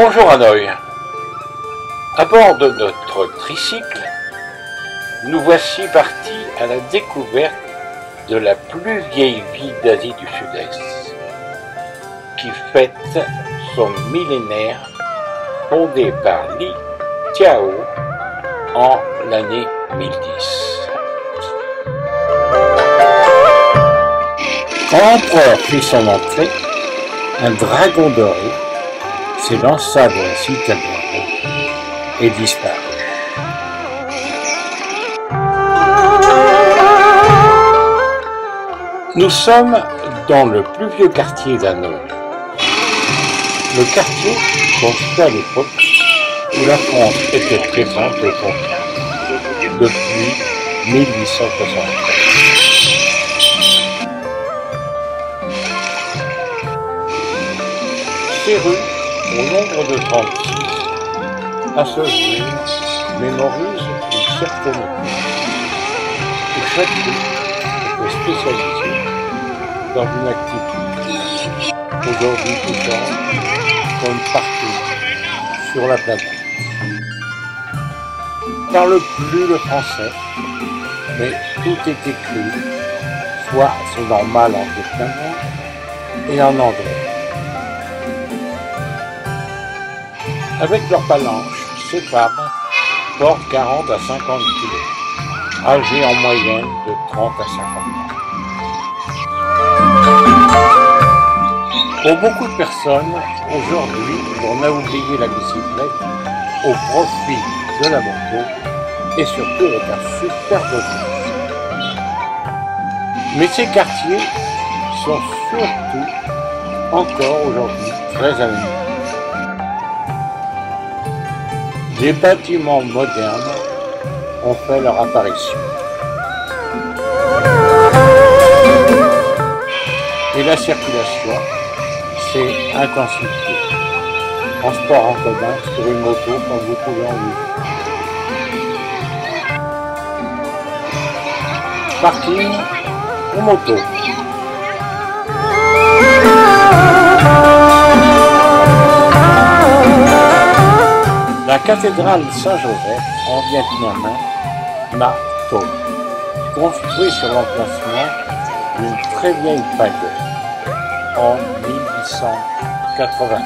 Bonjour Hanoï. À bord de notre tricycle, nous voici partis à la découverte de la plus vieille ville d'Asie du Sud-Est, qui fête son millénaire, fondée par Li Tiao en l'année 1010. Quand l'empereur fit son entrée, un dragon doré s'élança de la citadelle et disparut. Nous sommes dans le plus vieux quartier d'Hanoï. Le quartier construit à l'époque où la France était présente au continent depuis 1873. Ces rues, au nombre de 36, à ce jour, mémorisent une certaine époque, où chaque rue était spécialisée dans une activité. Aujourd'hui, tout change, comme partout sur la planète. Parle plus le français, mais tout est écrit, soit c'est normal en vietnamien et en anglais. Avec leurs palanches, ces femmes portent 40 à 50 kg, âgées en moyenne de 30 à 50 ans. Pour beaucoup de personnes, aujourd'hui, on a oublié la bicyclette au profit de la moto et surtout avec un super bonus. Mais ces quartiers sont surtout encore aujourd'hui très animés. Les bâtiments modernes ont fait leur apparition. Et la circulation s'est intensifiée. Transport en commun sur une moto comme vous pouvez en vivre. Parking ou moto. La cathédrale Saint-Joseph en vietnamien Ma To, construite sur l'emplacement d'une très vieille pagode en 1893.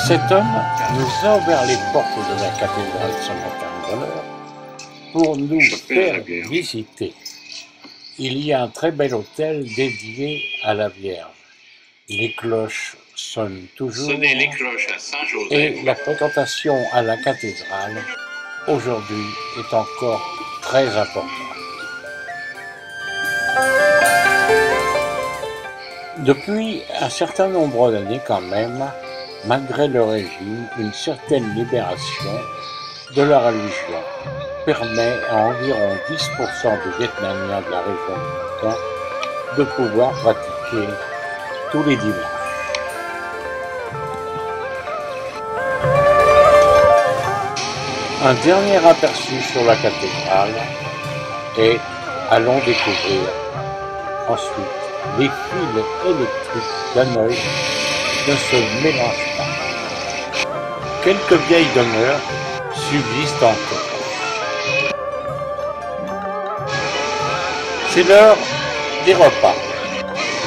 Cet homme nous a ouvert les portes de la cathédrale ce matin de bonne heure pour nous faire visiter. Il y a un très bel hôtel dédié à la Vierge. Les cloches sonnent toujours. Sonnez les cloches à Saint-Joseph. Et la fréquentation à la cathédrale aujourd'hui est encore très importante. Depuis un certain nombre d'années quand même, malgré le régime, une certaine libération de la religion permet à environ 10% des Vietnamiens de la région du Matin de pouvoir pratiquer tous les dimanches. Un dernier aperçu sur la cathédrale et allons découvrir ensuite les fils électriques d'Hanoï ne se mélangent pas. Quelques vieilles demeures subsistent encore. C'est l'heure des repas.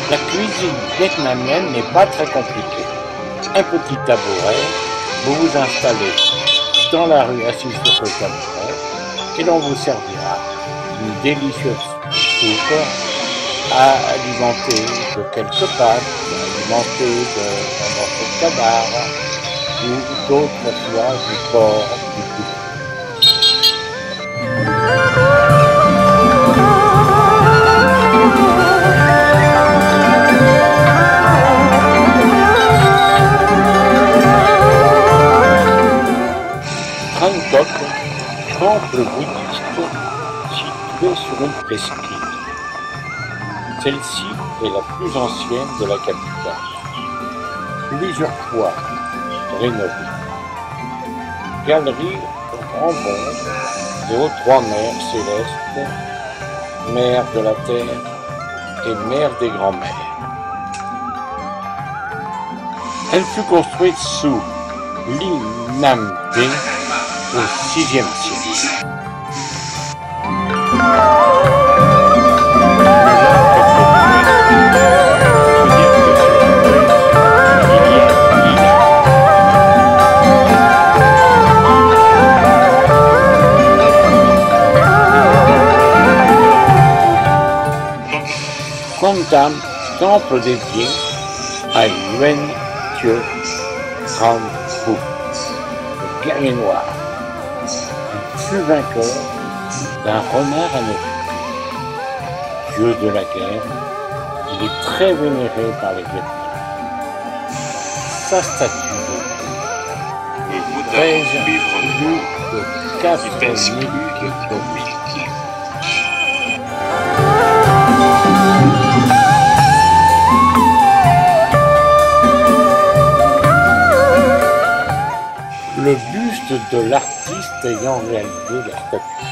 La cuisine vietnamienne n'est pas très compliquée. Un petit tabouret, vous vous installez dans la rue assis sur ce tabouret et l'on vous servira une délicieuse soupe alimentée de quelques pâtes, alimentée d'un morceau de cabar ou d'autres fois du porc, du poulet. Trangtok, temple bouddhiste situé sur une presqu'île. Celle-ci est la plus ancienne de la capitale, plusieurs fois rénovée. Galerie au grand bond et aux trois mers célestes, mère de la terre et mère des grands-mères. Elle fut construite sous l'Inamdé au VIe siècle. Quantam, temple dédié à Yuan Thieu Rampu, le guerrier noir. Il fut vainqueur d'un renard à 9 pieds. Dieu de la guerre, il est très vénéré par les Vietnamiens. Sa statue pèse plus de 4 000 tonnes. Le buste de l'artiste ayant réalisé la statue.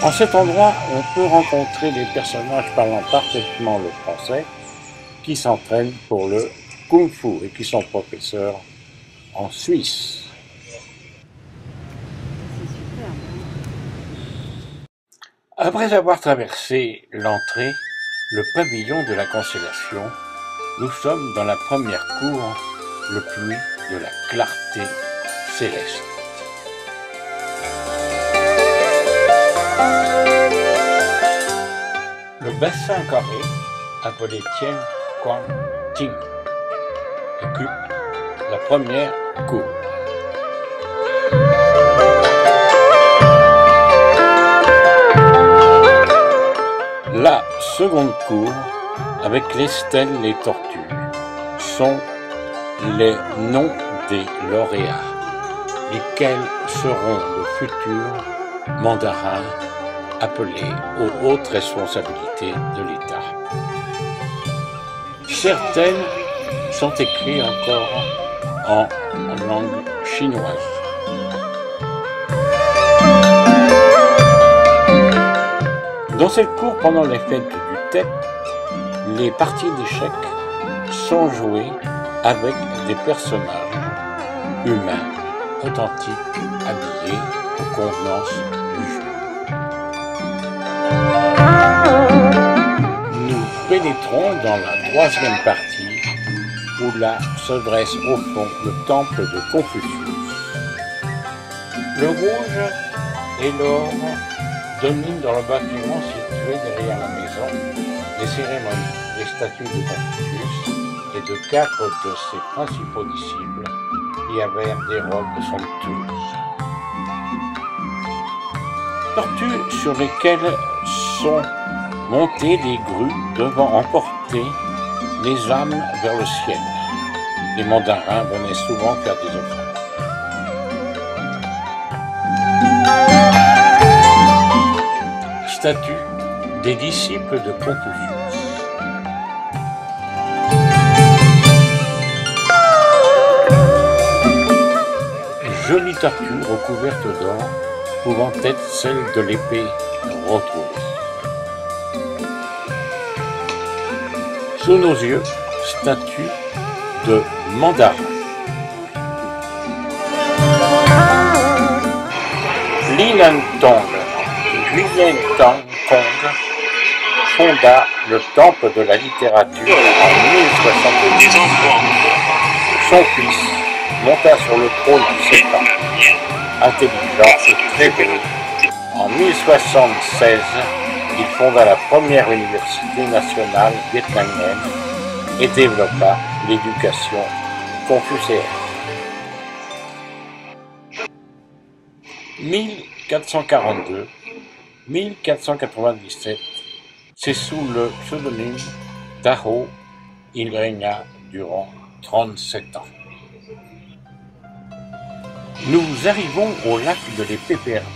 En cet endroit, on peut rencontrer des personnages parlant parfaitement le français qui s'entraînent pour le kung-fu et qui sont professeurs en Suisse. Après avoir traversé l'entrée, le pavillon de la Constellation, nous sommes dans la première cour, le puits de la clarté céleste. Le bassin carré, appelé Tien Quang Ting, occupe la première cour. La seconde cour, avec les stèles, les tortues, sont les noms des lauréats, lesquels seront de futurs mandarins appelés aux hautes responsabilités de l'État. Certaines sont écrites encore en langue chinoise. Dans cette cour, pendant les fêtes du Tet, les parties d'échecs sont jouées avec des personnages humains, authentiques, habillés aux convenances du jeu. Nous pénétrons dans la troisième partie, où là se dresse au fond le temple de Confucius. Le rouge et l'or dominent dans le bâtiment situé derrière la maison les cérémonies, les statues de Confucius et de 4 de ses principaux disciples qui avaient des robes somptueuses. Tortues sur lesquelles sont montées des grues devant emporter les âmes vers le ciel. Les mandarins venaient souvent faire des offrandes. Statue des disciples de Confucius. Jolie tortue recouverte d'or, pouvant être celle de l'épée retrouvée. Sous nos yeux, statue de mandarin. Li Nantong, Nguyen Tang Kong, fonda le temple de la littérature en 1070. Son fils monta sur le trône en 7 ans, intelligent et très beau. En 1076, il fonda la première université nationale vietnamienne et développa l'éducation confucéenne. 1442-1497, c'est sous le pseudonyme Taho, il régna durant 37 ans. Nous arrivons au lac de l'épée perdue,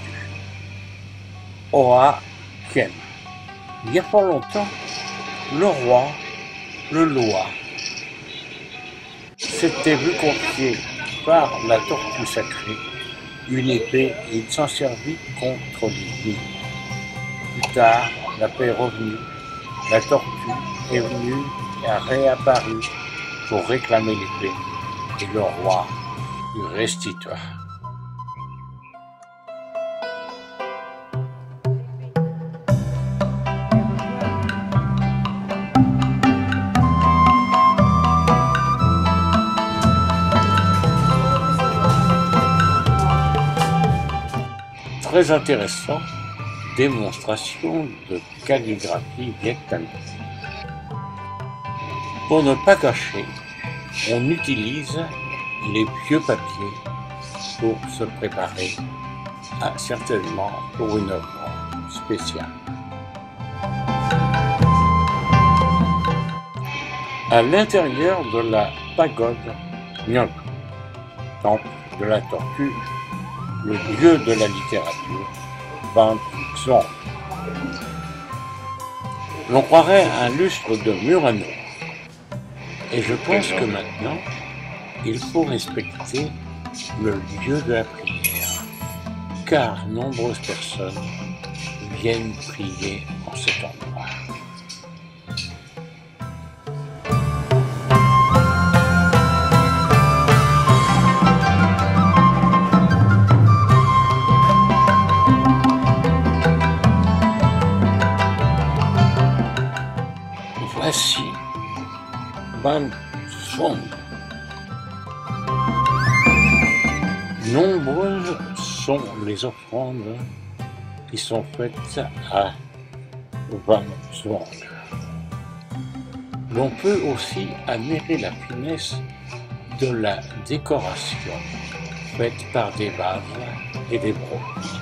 Hoa Kien. Il y a pas longtemps, le roi, le Loa, s'était vu confier par la tortue sacrée une épée et il s'en servit contre l'ennemi. Plus tard, la paix est revenue, la tortue est venue a réapparu pour réclamer l'épée et le roi lui restitua. Très intéressant, démonstration de calligraphie vietnamienne. Pour ne pas cacher, on utilise les vieux papiers pour se préparer certainement pour une œuvre spéciale. À l'intérieur de la pagode Nyok, temple de la tortue, le dieu de la littérature, Ban Xuan. L'on croirait un lustre de Murano. Et je pense que maintenant, il faut respecter le lieu de la prière, car nombreuses personnes viennent prier en cet endroit. Voici Ban Xuan. Nombreuses sont les offrandes qui sont faites à Ban Xuan. L'on peut aussi admirer la finesse de la décoration faite par des vases et des bronzes.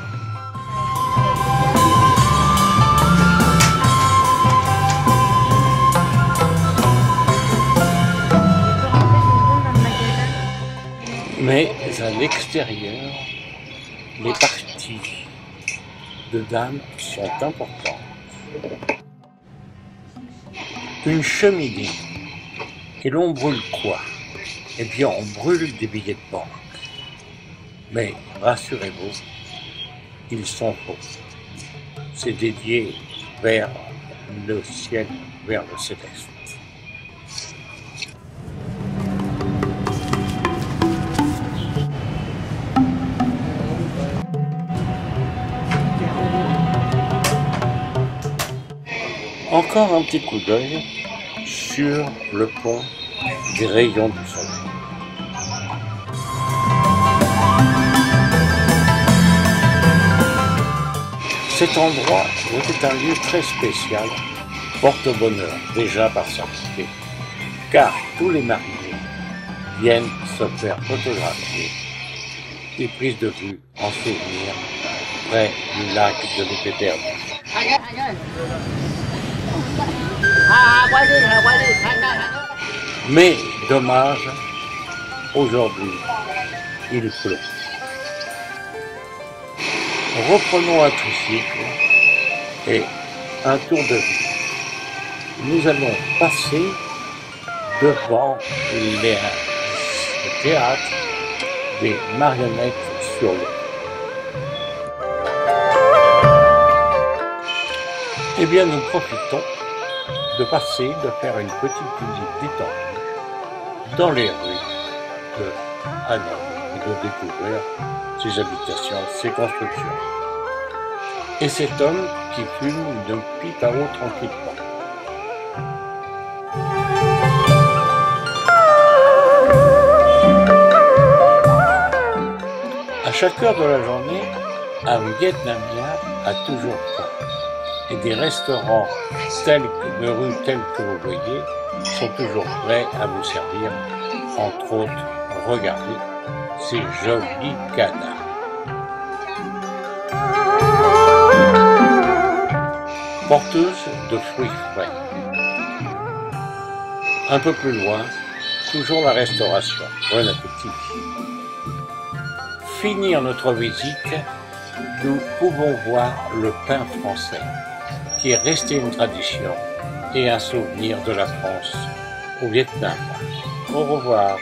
Mais à l'extérieur, les parties de dames sont importantes. Une cheminée. Et l'on brûle quoi? Eh bien, on brûle des billets de banque. Mais rassurez-vous, ils sont faux. C'est dédié vers le ciel, vers le céleste. Encore un petit coup d'œil sur le pont des rayons du soleil. Cet endroit était un lieu très spécial, porte-bonheur déjà par sa beauté, car tous les mariés viennent se faire photographier des prises de vue en souvenir près du lac de l'épée perdue. Mais dommage, aujourd'hui, il pleut. Reprenons un tricycle et un tour de vue. Nous allons passer devant le théâtre des marionnettes sur l'eau. Eh bien, nous profitons de passer, de faire une petite visite détendue dans les rues de Hanoï et de découvrir ses habitations, ses constructions. Et cet homme qui fume une pipe à eau tranquillement. À chaque heure de la journée, un Vietnamien a toujours faim. Et des restaurants de rue tels que vous voyez sont toujours prêts à vous servir. Entre autres, regardez ces jolis canards. Porteuse de fruits frais. Un peu plus loin, toujours la restauration. Bon appétit. Finir notre visite, nous pouvons voir le pain français, qui est resté une tradition et un souvenir de la France au Vietnam. Au revoir.